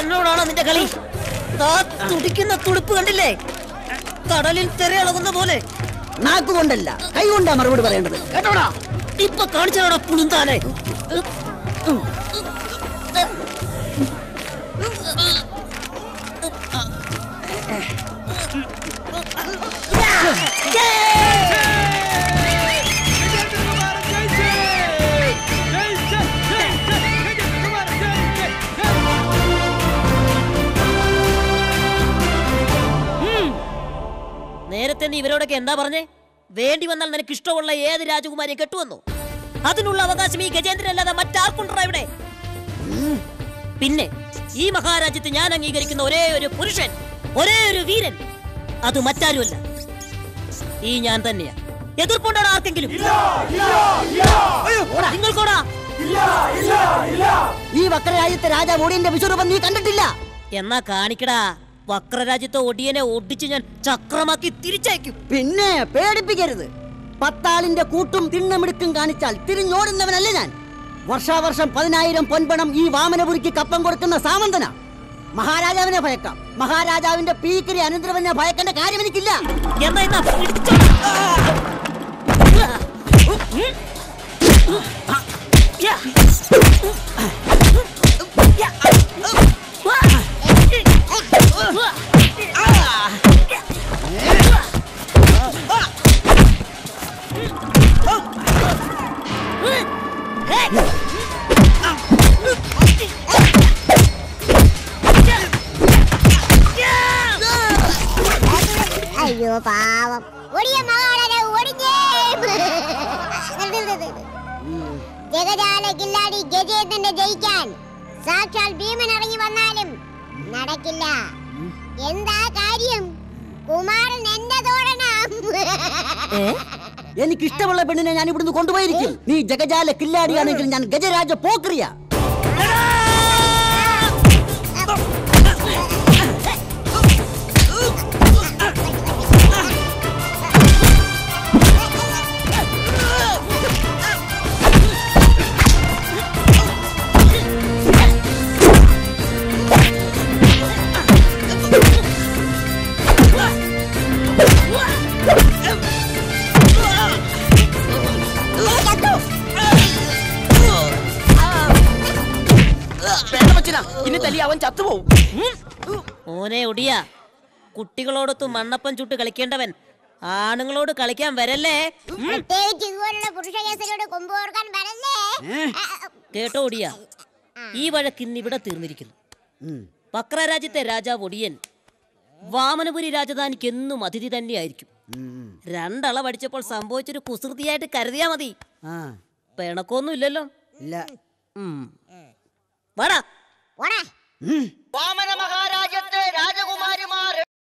എന്നോടാണോ നിന്റെ കളി? തുടിക്കുന്ന തുടിപ്പ് കണ്ടില്ലേ? കടലിൽ തിരയിളകുന്ന പോലെ. നാക്കുകൊണ്ടല്ല, കൈകൊണ്ടാ മറുപടി പറയേണ്ടത്. കേട്ടോടാ, ഇപ്പൊ കാണിച്ചാണോ പുളുന്താനെ? നേരത്തെ നീ ഇവരോടൊക്കെ എന്താ പറഞ്ഞേ? വേണ്ടി വന്നാൽ നിനക്ക് ഇഷ്ടമുള്ള ഏത് രാജകുമാരിയെ കെട്ടുവന്നു. അതിനുള്ള അവകാശം ഈ ഗജേന്ദ്രൻ അല്ലാതെ മറ്റാർക്കുണ്ടോ ഇവിടെ? പിന്നെ ഈ മഹാരാജ്യത്ത് ഞാൻ അംഗീകരിക്കുന്ന ഒരേ ഒരു പുരുഷൻ, ഒരേ ഒരു വീരൻ, അത് മറ്റാരുമല്ല, ഈ ഞാൻ തന്നെയാ. എതിർപ്പുണ്ടോ ആർക്കെങ്കിലും? നിങ്ങൾക്കോടാ? ഈ വക്രരാജ്യത്തെ രാജാവ് ഒടിയന്റെ വിശ്വരൂപം നീ കണ്ടിട്ടില്ല? എന്നാ കാണിക്കടാ. വക്രരാജ്യത്തെ ഒടിയനെ ഒടിച്ച് ഞാൻ ചക്രമാക്കി തിരിച്ചയക്കും. പിന്നെ പേടിപ്പിക്കരുത്. 10 ആളിന്റെ കൂട്ടും തിണ്ണമിടുക്കും കാണിച്ചാൽ തിരിഞ്ഞോടുന്നവനല്ല ഞാൻ. വർഷാവർഷം 10,000 പൊൻപണം ഈ വാമനപുരിക്ക് കപ്പം കൊടുക്കുന്ന സാമന്തന. മഹാരാജാവിനെ ഭയക്കാം, മഹാരാജാവിന്റെ പീക്കരി അനന്തരവനെ ഭയക്കേണ്ട കാര്യം എനിക്കില്ല. അയ്യോ പാവം, ഒടിയ മഹാരാജാവ് ഒടിഞ്ഞേ. ജഗജാല കില്ലാടി ഗജേന്ദ്രനെ ജയിക്കാൻ സാക്ഷാൽ ഭീമൻ ഇറങ്ങി വന്നാലും നടക്കില്ല. എന്താ കാര്യം? കുമാരൻ എന്റെ തോഴനാ. എനിക്കിഷ്ടമുള്ള പെണ്ണിനെ ഞാൻ ഇവിടുന്ന് കൊണ്ടുപോയിരിക്കും. നീ ജഗജാല കില്ലാടിയാണെങ്കിൽ ഞാൻ ഗജരാജ പോക്രിയ. അവൻ ചത്തുപോകും. ഓനെ ഒടിയ, കുട്ടികളോടൊത്ത് മണ്ണപ്പം ചുട്ട് കളിക്കേണ്ടവൻ ആണുങ്ങളോട് കളിക്കാൻ വരല്ലേ? കേട്ടോ ഒടിയ, ഈ വഴക്ക് ഇന്നിവിടെ തീർന്നിരിക്കുന്നു. വക്രരാജ്യത്തെ രാജാവ് ഒടിയൻ വാമനപുരി രാജധാനിക്ക് എന്നും അതിഥി തന്നെയായിരിക്കും. 2 അളവടിച്ചപ്പോൾ സംഭവിച്ചൊരു കുസൃതിയായിട്ട് കരുതിയാ മതി. പിണക്കൊന്നും ഇല്ലല്ലോ? ഇല്ല. വാടാ.